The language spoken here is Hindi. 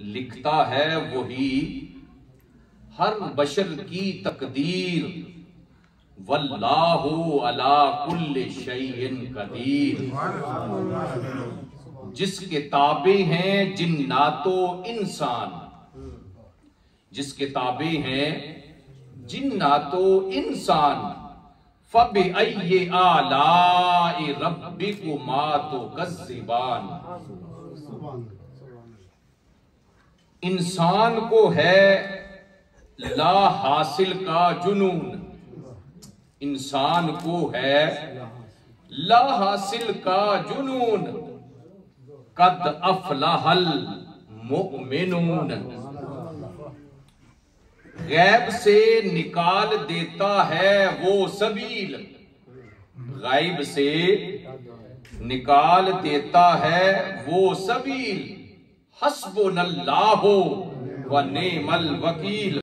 लिखता है वही हर बशर की तकदीर, वल्लाहु अला कुल्लि शैइन कदीर। जिसके ताबे हैं जिन्नातो इंसान, जिसके ताबे हैं जिन्नातो इंसान, फबिअय्यि आलाइ रब्बिकुमा तुकज़्ज़िबान। इंसान को है ला हासिल का जुनून, इंसान को है ला हासिल का जुनून, कद अफलहल मुमिनून। गैब से निकाल देता है वो सबील, गायब से निकाल देता है वो सबील, हस्बुनल्लाहु व निअमल वकील।